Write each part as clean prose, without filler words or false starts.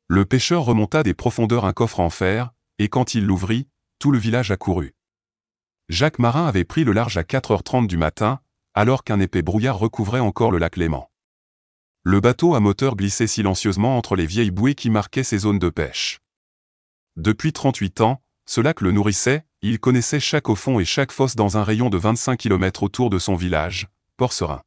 Le pêcheur remonta des profondeurs un coffre en fer, et quand il l'ouvrit, tout le village accourut. Jacques Marin avait pris le large à 4h30 du matin, alors qu'un épais brouillard recouvrait encore le lac Léman. Le bateau à moteur glissait silencieusement entre les vieilles bouées qui marquaient ses zones de pêche. Depuis 38 ans, ce lac le nourrissait, il connaissait chaque haut-fond et chaque fosse dans un rayon de 25 km autour de son village, Port-Serein.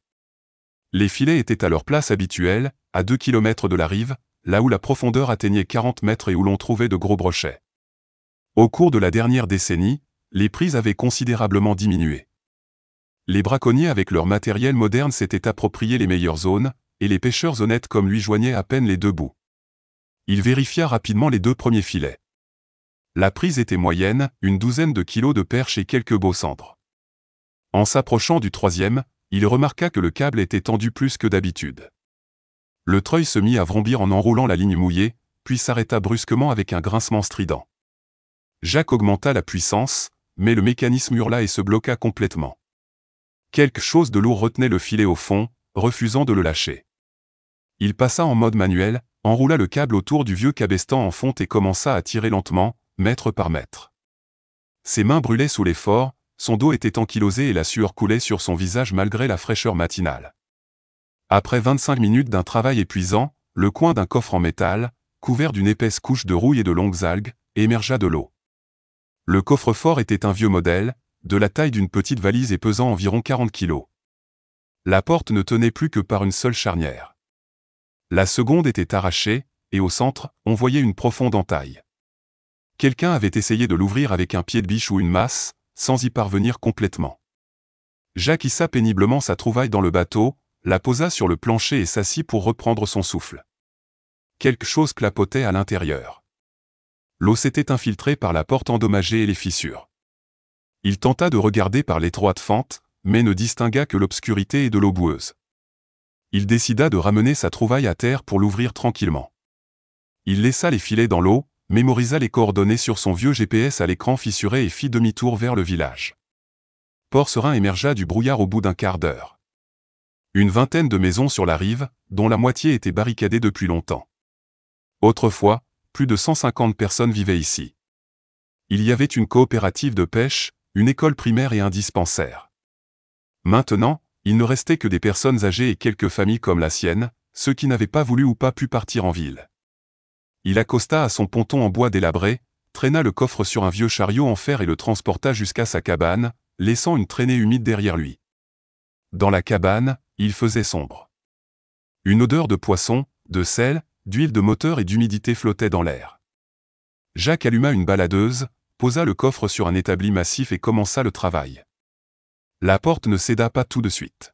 Les filets étaient à leur place habituelle, à 2 km de la rive, là où la profondeur atteignait 40 mètres et où l'on trouvait de gros brochets. Au cours de la dernière décennie, les prises avaient considérablement diminué. Les braconniers avec leur matériel moderne s'étaient approprié les meilleures zones, et les pêcheurs honnêtes comme lui joignaient à peine les deux bouts. Il vérifia rapidement les deux premiers filets. La prise était moyenne, une douzaine de kilos de perches et quelques beaux cendres. En s'approchant du troisième, il remarqua que le câble était tendu plus que d'habitude. Le treuil se mit à vrombir en enroulant la ligne mouillée, puis s'arrêta brusquement avec un grincement strident. Jacques augmenta la puissance, mais le mécanisme hurla et se bloqua complètement. Quelque chose de lourd retenait le filet au fond, refusant de le lâcher. Il passa en mode manuel, enroula le câble autour du vieux cabestan en fonte et commença à tirer lentement, mètre par mètre. Ses mains brûlaient sous l'effort, son dos était ankylosé et la sueur coulait sur son visage malgré la fraîcheur matinale. Après 25 minutes d'un travail épuisant, le coin d'un coffre en métal, couvert d'une épaisse couche de rouille et de longues algues, émergea de l'eau. Le coffre-fort était un vieux modèle, de la taille d'une petite valise et pesant environ 40 kilos. La porte ne tenait plus que par une seule charnière. La seconde était arrachée, et au centre, on voyait une profonde entaille. Quelqu'un avait essayé de l'ouvrir avec un pied de biche ou une masse, sans y parvenir complètement. Jacques hissa péniblement sa trouvaille dans le bateau, la posa sur le plancher et s'assit pour reprendre son souffle. Quelque chose clapotait à l'intérieur. L'eau s'était infiltrée par la porte endommagée et les fissures. Il tenta de regarder par l'étroite fente, mais ne distingua que l'obscurité et de l'eau boueuse. Il décida de ramener sa trouvaille à terre pour l'ouvrir tranquillement. Il laissa les filets dans l'eau, mémorisa les coordonnées sur son vieux GPS à l'écran fissuré et fit demi-tour vers le village. Port-Serein émergea du brouillard au bout d'un quart d'heure. Une vingtaine de maisons sur la rive, dont la moitié était barricadée depuis longtemps. Autrefois, plus de 150 personnes vivaient ici. Il y avait une coopérative de pêche, une école primaire et un dispensaire. Maintenant, il ne restait que des personnes âgées et quelques familles comme la sienne, ceux qui n'avaient pas voulu ou pas pu partir en ville. Il accosta à son ponton en bois délabré, traîna le coffre sur un vieux chariot en fer et le transporta jusqu'à sa cabane, laissant une traînée humide derrière lui. Dans la cabane, il faisait sombre. Une odeur de poisson, de sel, d'huile de moteur et d'humidité flottait dans l'air. Jacques alluma une baladeuse, posa le coffre sur un établi massif et commença le travail. La porte ne céda pas tout de suite.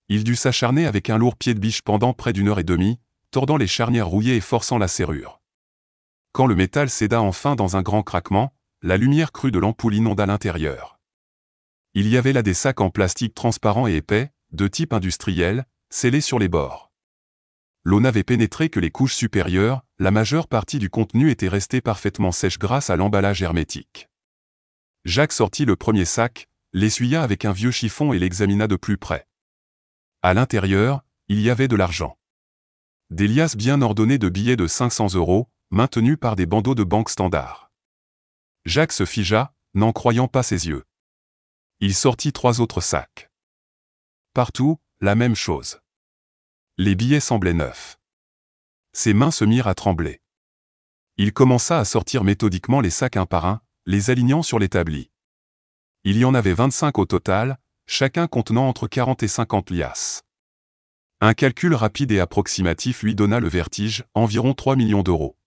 Il dut s'acharner avec un lourd pied de biche pendant près d'une heure et demie, tordant les charnières rouillées et forçant la serrure. Quand le métal céda enfin dans un grand craquement, la lumière crue de l'ampoule inonda l'intérieur. Il y avait là des sacs en plastique transparent et épais, de type industriel, scellés sur les bords. L'eau n'avait pénétré que les couches supérieures, la majeure partie du contenu était restée parfaitement sèche grâce à l'emballage hermétique. Jacques sortit le premier sac, l'essuya avec un vieux chiffon et l'examina de plus près. À l'intérieur, il y avait de l'argent. Des liasses bien ordonnées de billets de 500 €, maintenus par des bandeaux de banque standard. Jacques se figea, n'en croyant pas ses yeux. Il sortit 3 autres sacs. Partout, la même chose. Les billets semblaient neufs. Ses mains se mirent à trembler. Il commença à sortir méthodiquement les sacs un par un, les alignant sur l'établi. Il y en avait 25 au total, chacun contenant entre 40 et 50 liasses. Un calcul rapide et approximatif lui donna le vertige, environ 3 millions d'euros.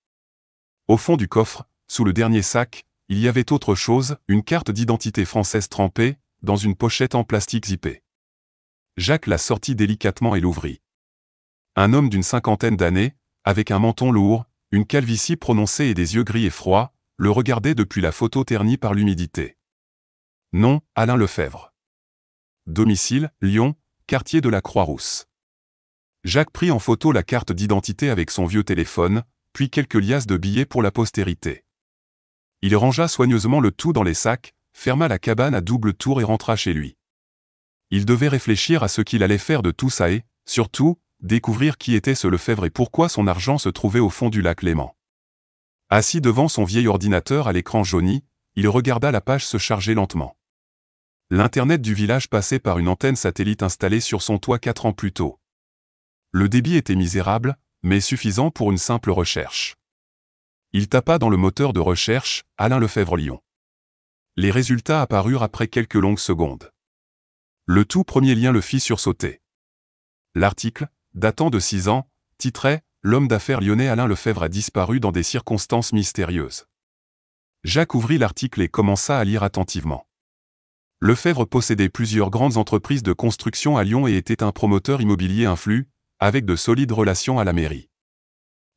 Au fond du coffre, sous le dernier sac, il y avait autre chose, une carte d'identité française trempée, dans une pochette en plastique zippé. Jacques la sortit délicatement et l'ouvrit. Un homme d'une cinquantaine d'années, avec un menton lourd, une calvitie prononcée et des yeux gris et froids, le regardait depuis la photo ternie par l'humidité. Nom, Alain Lefebvre. Domicile, Lyon, quartier de la Croix-Rousse. Jacques prit en photo la carte d'identité avec son vieux téléphone, puis quelques liasses de billets pour la postérité. Il rangea soigneusement le tout dans les sacs, ferma la cabane à double tour et rentra chez lui. Il devait réfléchir à ce qu'il allait faire de tout ça et, surtout, découvrir qui était ce Lefebvre et pourquoi son argent se trouvait au fond du lac Léman. Assis devant son vieil ordinateur à l'écran jauni, il regarda la page se charger lentement. L'Internet du village passait par une antenne satellite installée sur son toit 4 ans plus tôt. Le débit était misérable, mais suffisant pour une simple recherche. Il tapa dans le moteur de recherche « Alain Lefebvre Lyon ». Les résultats apparurent après quelques longues secondes. Le tout premier lien le fit sursauter. L'article, datant de 6 ans, titrait « L'homme d'affaires lyonnais Alain Lefebvre a disparu dans des circonstances mystérieuses ». Jacques ouvrit l'article et commença à lire attentivement. Lefebvre possédait plusieurs grandes entreprises de construction à Lyon et était un promoteur immobilier influent, avec de solides relations à la mairie.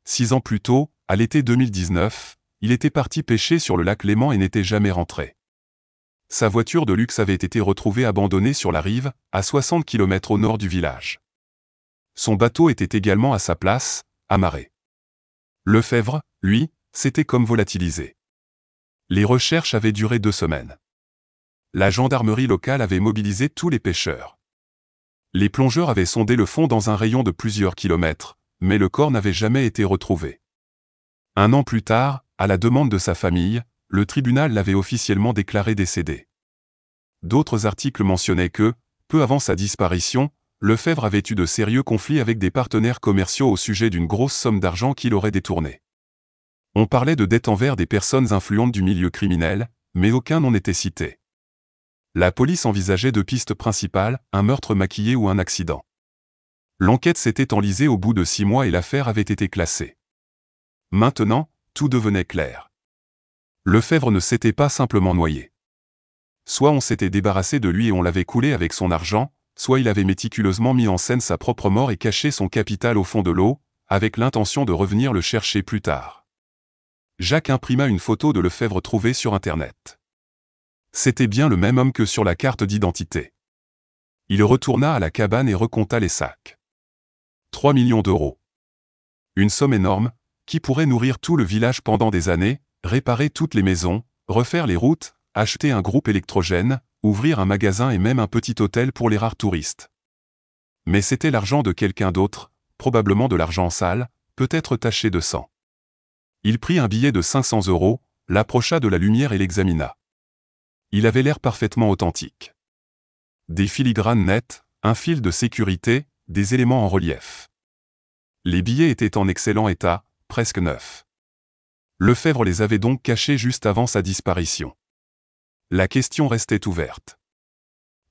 6 ans plus tôt, à l'été 2019, il était parti pêcher sur le lac Léman et n'était jamais rentré. Sa voiture de luxe avait été retrouvée abandonnée sur la rive, à 60 km au nord du village. Son bateau était également à sa place, amarré. Lefebvre, lui, s'était comme volatilisé. Les recherches avaient duré 2 semaines. La gendarmerie locale avait mobilisé tous les pêcheurs. Les plongeurs avaient sondé le fond dans un rayon de plusieurs kilomètres, mais le corps n'avait jamais été retrouvé. 1 an plus tard, à la demande de sa famille, le tribunal l'avait officiellement déclaré décédé. D'autres articles mentionnaient que, peu avant sa disparition, Lefebvre avait eu de sérieux conflits avec des partenaires commerciaux au sujet d'une grosse somme d'argent qu'il aurait détournée. On parlait de dettes envers des personnes influentes du milieu criminel, mais aucun n'en était cité. La police envisageait 2 pistes principales, un meurtre maquillé ou un accident. L'enquête s'était enlisée au bout de 6 mois et l'affaire avait été classée. Maintenant, tout devenait clair. Lefebvre ne s'était pas simplement noyé. Soit on s'était débarrassé de lui et on l'avait coulé avec son argent, soit il avait méticuleusement mis en scène sa propre mort et caché son capital au fond de l'eau, avec l'intention de revenir le chercher plus tard. Jacques imprima une photo de Lefebvre trouvée sur Internet. C'était bien le même homme que sur la carte d'identité. Il retourna à la cabane et recompta les sacs. 3 millions d'euros. Une somme énorme, qui pourrait nourrir tout le village pendant des années, réparer toutes les maisons, refaire les routes, acheter un groupe électrogène, ouvrir un magasin et même un petit hôtel pour les rares touristes. Mais c'était l'argent de quelqu'un d'autre, probablement de l'argent sale, peut-être taché de sang. Il prit un billet de 500 €, l'approcha de la lumière et l'examina. Il avait l'air parfaitement authentique. Des filigranes nettes, un fil de sécurité, des éléments en relief. Les billets étaient en excellent état, presque neufs. Lefebvre les avait donc cachés juste avant sa disparition. La question restait ouverte.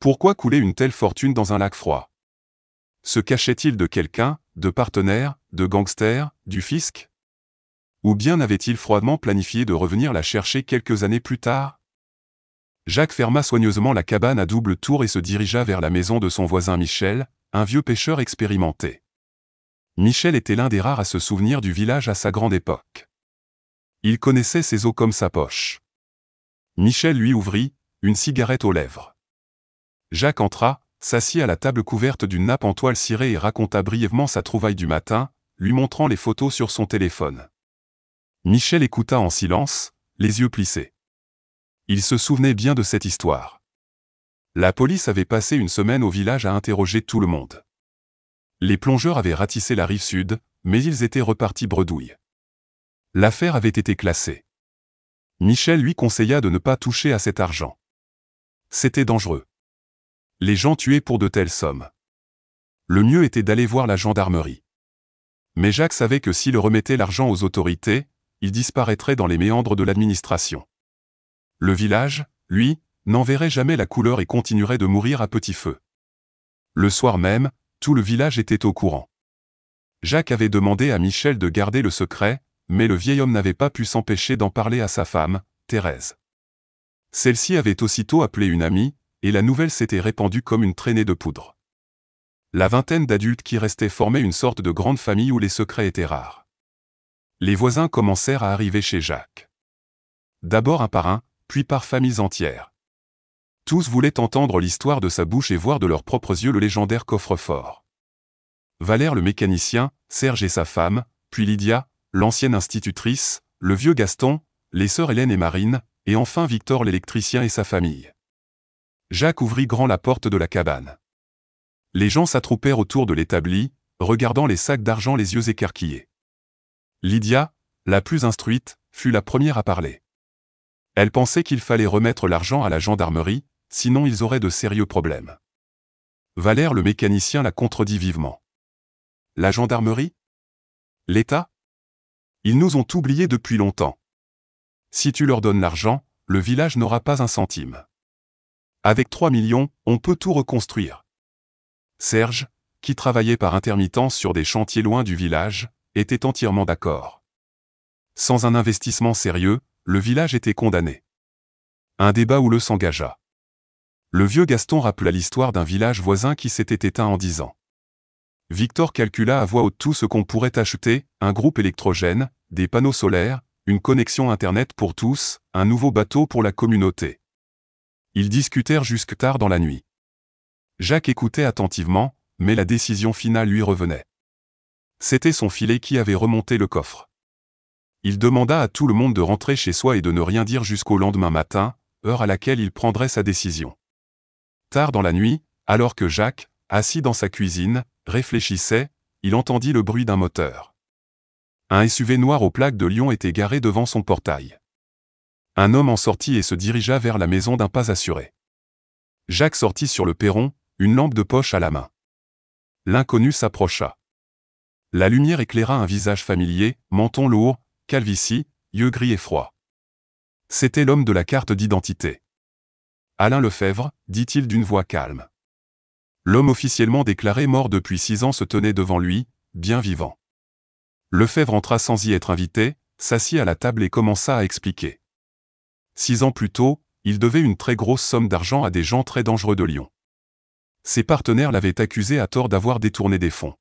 Pourquoi couler une telle fortune dans un lac froid? Se cachait-il de quelqu'un, de partenaires, de gangsters, du fisc? Ou bien avait-il froidement planifié de revenir la chercher quelques années plus tard? Jacques ferma soigneusement la cabane à double tour et se dirigea vers la maison de son voisin Michel, un vieux pêcheur expérimenté. Michel était l'un des rares à se souvenir du village à sa grande époque. Il connaissait ses eaux comme sa poche. Michel lui ouvrit, une cigarette aux lèvres. Jacques entra, s'assit à la table couverte d'une nappe en toile cirée et raconta brièvement sa trouvaille du matin, lui montrant les photos sur son téléphone. Michel écouta en silence, les yeux plissés. Il se souvenait bien de cette histoire. La police avait passé une semaine au village à interroger tout le monde. Les plongeurs avaient ratissé la rive sud, mais ils étaient repartis bredouille. L'affaire avait été classée. Michel lui conseilla de ne pas toucher à cet argent. C'était dangereux. Les gens tuaient pour de telles sommes. Le mieux était d'aller voir la gendarmerie. Mais Jacques savait que s'il remettait l'argent aux autorités, il disparaîtrait dans les méandres de l'administration. Le village, lui, n'en verrait jamais la couleur et continuerait de mourir à petit feu. Le soir même, tout le village était au courant. Jacques avait demandé à Michel de garder le secret, mais le vieil homme n'avait pas pu s'empêcher d'en parler à sa femme, Thérèse. Celle-ci avait aussitôt appelé une amie, et la nouvelle s'était répandue comme une traînée de poudre. La vingtaine d'adultes qui restaient formaient une sorte de grande famille où les secrets étaient rares. Les voisins commencèrent à arriver chez Jacques. D'abord un par un, puis par familles entières. Tous voulaient entendre l'histoire de sa bouche et voir de leurs propres yeux le légendaire coffre-fort. Valère le mécanicien, Serge et sa femme, puis Lydia, l'ancienne institutrice, le vieux Gaston, les sœurs Hélène et Marine, et enfin Victor l'électricien et sa famille. Jacques ouvrit grand la porte de la cabane. Les gens s'attroupèrent autour de l'établi, regardant les sacs d'argent les yeux écarquillés. Lydia, la plus instruite, fut la première à parler. Elle pensait qu'il fallait remettre l'argent à la gendarmerie, sinon ils auraient de sérieux problèmes. Valère le mécanicien la contredit vivement. La gendarmerie? L'État? Ils nous ont oubliés depuis longtemps. Si tu leur donnes l'argent, le village n'aura pas un centime. Avec 3 millions, on peut tout reconstruire. Serge, qui travaillait par intermittence sur des chantiers loin du village, était entièrement d'accord. Sans un investissement sérieux, le village était condamné. Un débat houleux s'engagea. Le vieux Gaston rappela l'histoire d'un village voisin qui s'était éteint en 10 ans. Victor calcula à voix haute tout ce qu'on pourrait acheter, un groupe électrogène, des panneaux solaires, une connexion Internet pour tous, un nouveau bateau pour la communauté. Ils discutèrent jusque tard dans la nuit. Jacques écoutait attentivement, mais la décision finale lui revenait. C'était son filet qui avait remonté le coffre. Il demanda à tout le monde de rentrer chez soi et de ne rien dire jusqu'au lendemain matin, heure à laquelle il prendrait sa décision. Tard dans la nuit, alors que Jacques, assis dans sa cuisine, réfléchissait, il entendit le bruit d'un moteur. Un SUV noir aux plaques de Lyon était garé devant son portail. Un homme en sortit et se dirigea vers la maison d'un pas assuré. Jacques sortit sur le perron, une lampe de poche à la main. L'inconnu s'approcha. La lumière éclaira un visage familier, menton lourd, calvitie, yeux gris et froids. C'était l'homme de la carte d'identité. Alain Lefebvre, dit-il d'une voix calme. L'homme officiellement déclaré mort depuis 6 ans se tenait devant lui, bien vivant. Lefebvre entra sans y être invité, s'assit à la table et commença à expliquer. 6 ans plus tôt, il devait une très grosse somme d'argent à des gens très dangereux de Lyon. Ses partenaires l'avaient accusé à tort d'avoir détourné des fonds.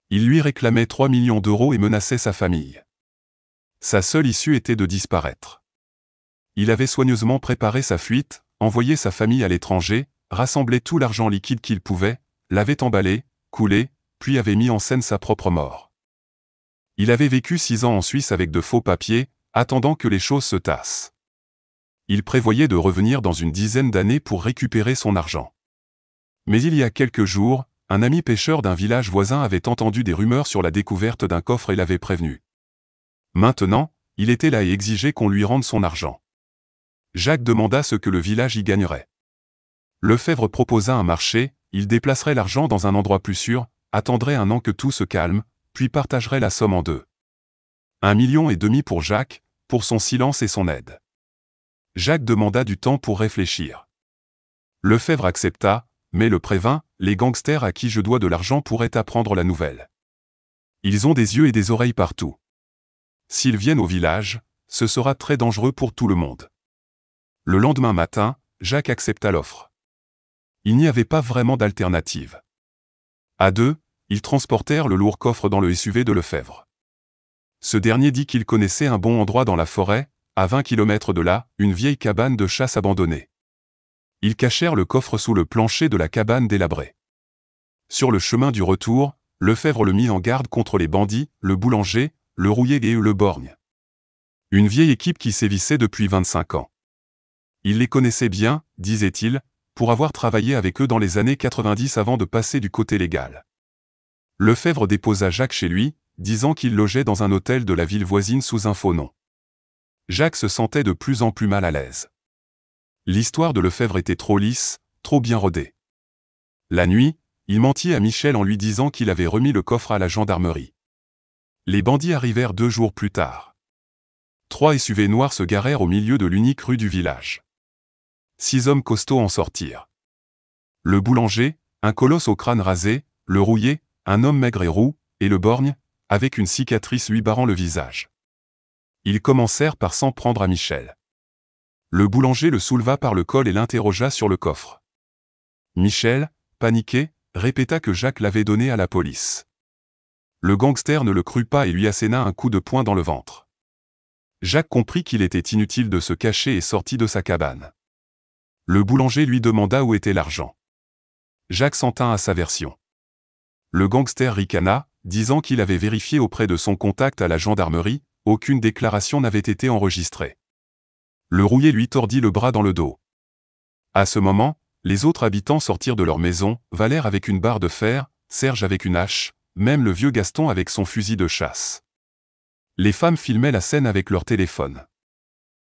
Ils lui réclamaient 3 millions d'euros et menaçaient sa famille. Sa seule issue était de disparaître. Il avait soigneusement préparé sa fuite, envoyé sa famille à l'étranger, rassemblé tout l'argent liquide qu'il pouvait, l'avait emballé, coulé, puis avait mis en scène sa propre mort. Il avait vécu 6 ans en Suisse avec de faux papiers, attendant que les choses se tassent. Il prévoyait de revenir dans une dizaine d'années pour récupérer son argent. Mais il y a quelques jours, un ami pêcheur d'un village voisin avait entendu des rumeurs sur la découverte d'un coffre et l'avait prévenu. Maintenant, il était là et exigeait qu'on lui rende son argent. Jacques demanda ce que le village y gagnerait. Lefebvre proposa un marché, il déplacerait l'argent dans un endroit plus sûr, attendrait 1 an que tout se calme, puis partagerait la somme en 2. 1,5 million pour Jacques, pour son silence et son aide. Jacques demanda du temps pour réfléchir. Lefebvre accepta, mais le prévint, les gangsters à qui je dois de l'argent pourraient apprendre la nouvelle. Ils ont des yeux et des oreilles partout. S'ils viennent au village, ce sera très dangereux pour tout le monde. Le lendemain matin, Jacques accepta l'offre. Il n'y avait pas vraiment d'alternative. À 2, ils transportèrent le lourd coffre dans le SUV de Lefebvre. Ce dernier dit qu'il connaissait un bon endroit dans la forêt, à 20 km de là, une vieille cabane de chasse abandonnée. Ils cachèrent le coffre sous le plancher de la cabane délabrée. Sur le chemin du retour, Lefebvre le mit en garde contre les bandits, le boulanger, le rouillé et le borgne. Une vieille équipe qui sévissait depuis 25 ans. Il les connaissait bien, disait-il, pour avoir travaillé avec eux dans les années 90 avant de passer du côté légal. Lefebvre déposa Jacques chez lui, disant qu'il logeait dans un hôtel de la ville voisine sous un faux nom. Jacques se sentait de plus en plus mal à l'aise. L'histoire de Lefebvre était trop lisse, trop bien rodée. La nuit, il mentit à Michel en lui disant qu'il avait remis le coffre à la gendarmerie. Les bandits arrivèrent 2 jours plus tard. 3 SUV noirs se garèrent au milieu de l'unique rue du village. 6 hommes costauds en sortirent. Le boulanger, un colosse au crâne rasé, le rouillé, un homme maigre et roux, et le borgne, avec une cicatrice lui barrant le visage. Ils commencèrent par s'en prendre à Michel. Le boulanger le souleva par le col et l'interrogea sur le coffre. Michel, paniqué, répéta que Jacques l'avait donné à la police. Le gangster ne le crut pas et lui asséna un coup de poing dans le ventre. Jacques comprit qu'il était inutile de se cacher et sortit de sa cabane. Le boulanger lui demanda où était l'argent. Jacques s'en tint à sa version. Le gangster ricana, disant qu'il avait vérifié auprès de son contact à la gendarmerie, aucune déclaration n'avait été enregistrée. Le rouillé lui tordit le bras dans le dos. À ce moment, les autres habitants sortirent de leur maison, Valère avec une barre de fer, Serge avec une hache, même le vieux Gaston avec son fusil de chasse. Les femmes filmaient la scène avec leur téléphone.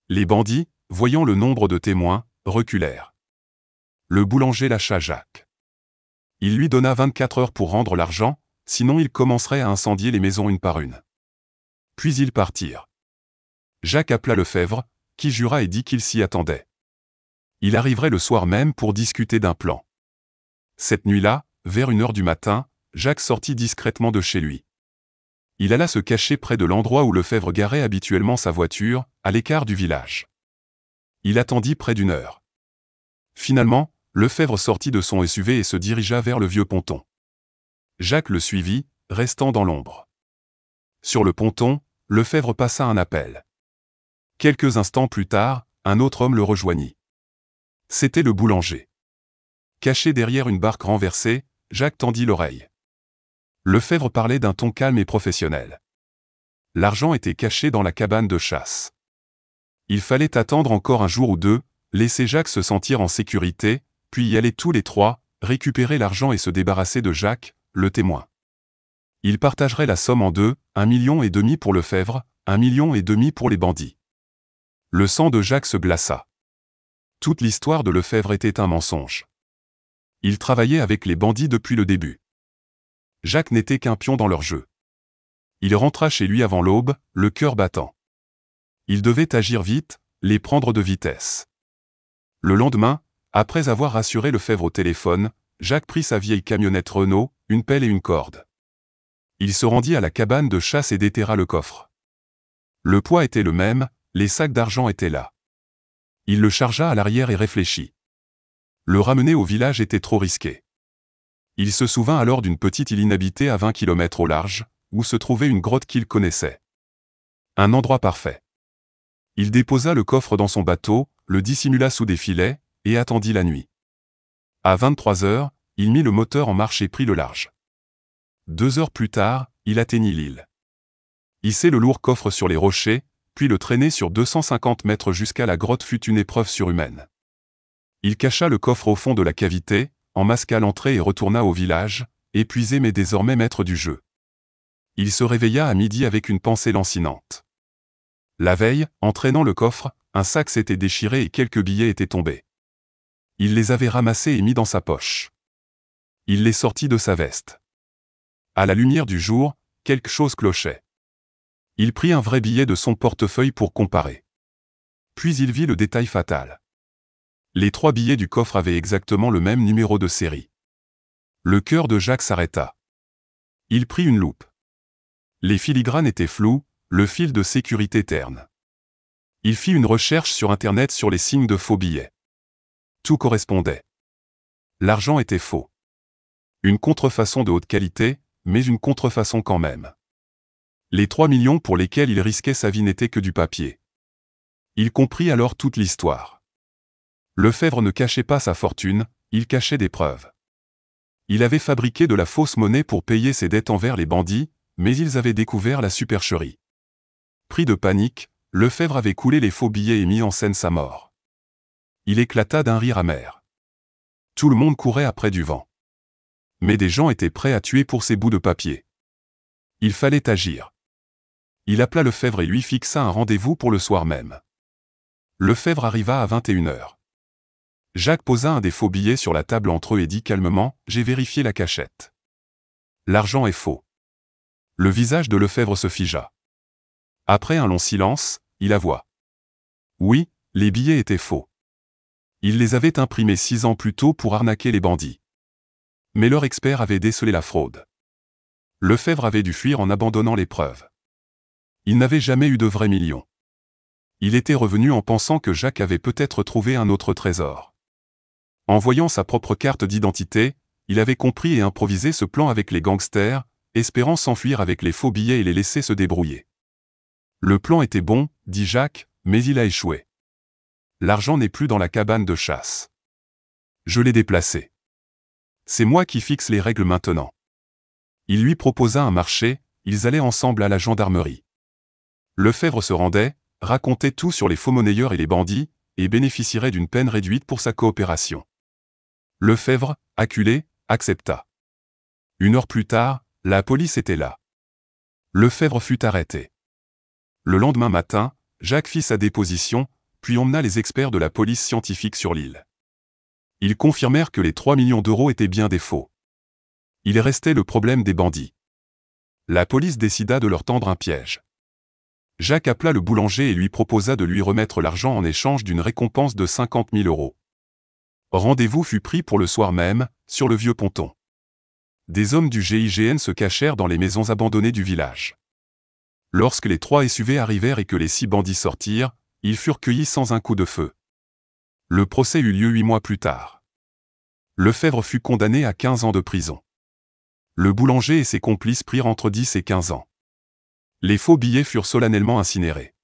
Les bandits, voyant le nombre de témoins, reculèrent. Le boulanger lâcha Jacques. Il lui donna 24 heures pour rendre l'argent, sinon ils commenceraient à incendier les maisons une par une. Puis ils partirent. Jacques appela Lefebvre, qui jura et dit qu'il s'y attendait. Il arriverait le soir même pour discuter d'un plan. Cette nuit-là, vers 1 heure du matin, Jacques sortit discrètement de chez lui. Il alla se cacher près de l'endroit où Lefebvre garait habituellement sa voiture, à l'écart du village. Il attendit près d'1 heure. Finalement, Lefebvre sortit de son SUV et se dirigea vers le vieux ponton. Jacques le suivit, restant dans l'ombre. Sur le ponton, Lefebvre passa un appel. Quelques instants plus tard, un autre homme le rejoignit. C'était le boulanger. Caché derrière une barque renversée, Jacques tendit l'oreille. Lefebvre parlait d'un ton calme et professionnel. L'argent était caché dans la cabane de chasse. Il fallait attendre encore un jour ou deux, laisser Jacques se sentir en sécurité, puis y aller tous les trois, récupérer l'argent et se débarrasser de Jacques, le témoin. Ils partageraient la somme en deux, 1,5 million pour Lefebvre, 1,5 million pour les bandits. Le sang de Jacques se glaça. Toute l'histoire de Lefebvre était un mensonge. Il travaillait avec les bandits depuis le début. Jacques n'était qu'un pion dans leur jeu. Il rentra chez lui avant l'aube, le cœur battant. Il devait agir vite, les prendre de vitesse. Le lendemain, après avoir rassuré Lefebvre au téléphone, Jacques prit sa vieille camionnette Renault, une pelle et une corde. Il se rendit à la cabane de chasse et déterra le coffre. Le poids était le même, les sacs d'argent étaient là. Il le chargea à l'arrière et réfléchit. Le ramener au village était trop risqué. Il se souvint alors d'une petite île inhabitée à 20 km au large, où se trouvait une grotte qu'il connaissait. Un endroit parfait. Il déposa le coffre dans son bateau, le dissimula sous des filets, et attendit la nuit. À 23 heures, il mit le moteur en marche et prit le large. 2 heures plus tard, il atteignit l'île. Hisser le lourd coffre sur les rochers, puis le traîner sur 250 mètres jusqu'à la grotte fut une épreuve surhumaine. Il cacha le coffre au fond de la cavité, emmasqua l'entrée et retourna au village, épuisé mais désormais maître du jeu. Il se réveilla à midi avec une pensée lancinante. La veille, en traînant le coffre, un sac s'était déchiré et quelques billets étaient tombés. Il les avait ramassés et mis dans sa poche. Il les sortit de sa veste. À la lumière du jour, quelque chose clochait. Il prit un vrai billet de son portefeuille pour comparer. Puis il vit le détail fatal. Les 3 billets du coffre avaient exactement le même numéro de série. Le cœur de Jacques s'arrêta. Il prit une loupe. Les filigranes étaient floues, le fil de sécurité terne. Il fit une recherche sur Internet sur les signes de faux billets. Tout correspondait. L'argent était faux. Une contrefaçon de haute qualité, mais une contrefaçon quand même. Les 3 millions pour lesquels il risquait sa vie n'étaient que du papier. Il comprit alors toute l'histoire. Lefebvre ne cachait pas sa fortune, il cachait des preuves. Il avait fabriqué de la fausse monnaie pour payer ses dettes envers les bandits, mais ils avaient découvert la supercherie. Pris de panique, Lefebvre avait coulé les faux billets et mis en scène sa mort. Il éclata d'un rire amer. Tout le monde courait après du vent. Mais des gens étaient prêts à tuer pour ces bouts de papier. Il fallait agir. Il appela Lefebvre et lui fixa un rendez-vous pour le soir même. Lefebvre arriva à 21 heures. Jacques posa un des faux billets sur la table entre eux et dit calmement « J'ai vérifié la cachette. L'argent est faux. » Le visage de Lefebvre se figea. Après un long silence, il avoua. Oui, les billets étaient faux. Il les avait imprimés 6 ans plus tôt pour arnaquer les bandits. Mais leur expert avait décelé la fraude. Lefebvre avait dû fuir en abandonnant les preuves. Il n'avait jamais eu de vrai million. Il était revenu en pensant que Jacques avait peut-être trouvé un autre trésor. En voyant sa propre carte d'identité, il avait compris et improvisé ce plan avec les gangsters, espérant s'enfuir avec les faux billets et les laisser se débrouiller. Le plan était bon, dit Jacques, mais il a échoué. L'argent n'est plus dans la cabane de chasse. Je l'ai déplacé. C'est moi qui fixe les règles maintenant. Il lui proposa un marché, ils allaient ensemble à la gendarmerie. Lefebvre se rendait, racontait tout sur les faux-monnayeurs et les bandits, et bénéficierait d'une peine réduite pour sa coopération. Lefebvre, acculé, accepta. 1 heure plus tard, La police était là. Lefebvre fut arrêté. Le lendemain matin, Jacques fit sa déposition, puis emmena les experts de la police scientifique sur l'île. Ils confirmèrent que les 3 millions d'euros étaient bien des faux. Il restait le problème des bandits. La police décida de leur tendre un piège. Jacques appela le boulanger et lui proposa de lui remettre l'argent en échange d'une récompense de 50 000 euros. Rendez-vous fut pris pour le soir même, sur le vieux ponton. Des hommes du GIGN se cachèrent dans les maisons abandonnées du village. Lorsque les 3 SUV arrivèrent et que les 6 bandits sortirent, ils furent cueillis sans un coup de feu. Le procès eut lieu 8 mois plus tard. Lefebvre fut condamné à 15 ans de prison. Le boulanger et ses complices prirent entre 10 et 15 ans. Les faux billets furent solennellement incinérés.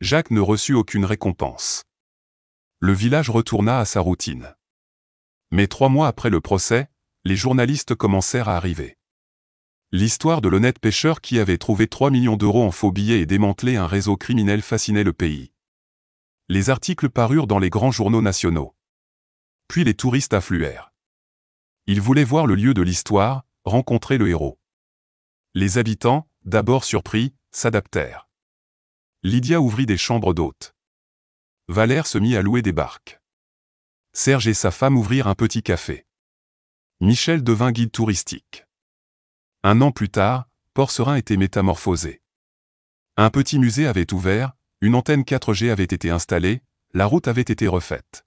Jacques ne reçut aucune récompense. Le village retourna à sa routine. Mais 3 mois après le procès, les journalistes commencèrent à arriver. L'histoire de l'honnête pêcheur qui avait trouvé 3 millions d'euros en faux billets et démantelé un réseau criminel fascinait le pays. Les articles parurent dans les grands journaux nationaux. Puis les touristes affluèrent. Ils voulaient voir le lieu de l'histoire, rencontrer le héros. Les habitants, d'abord surpris, s'adaptèrent. Lydia ouvrit des chambres d'hôtes. Valère se mit à louer des barques. Serge et sa femme ouvrirent un petit café. Michel devint guide touristique. 1 an plus tard, Port-Serein était métamorphosé. Un petit musée avait ouvert, une antenne 4G avait été installée, la route avait été refaite.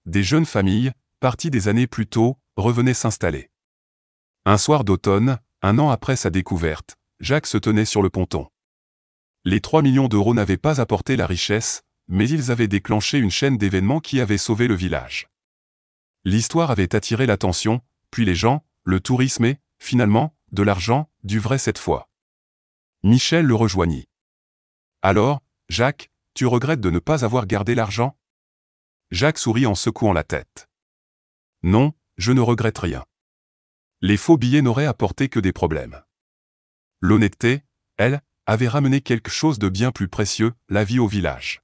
Des jeunes familles, parties des années plus tôt, revenaient s'installer. Un soir d'automne, 1 an après sa découverte, Jacques se tenait sur le ponton. Les 3 millions d'euros n'avaient pas apporté la richesse, mais ils avaient déclenché une chaîne d'événements qui avait sauvé le village. L'histoire avait attiré l'attention, puis les gens, le tourisme et, finalement, de l'argent, du vrai cette fois. Michel le rejoignit. Alors, Jacques, tu regrettes de ne pas avoir gardé l'argent? Jacques sourit en secouant la tête. Non, je ne regrette rien. Les faux billets n'auraient apporté que des problèmes. L'honnêteté, elle, avait ramené quelque chose de bien plus précieux, la vie au village.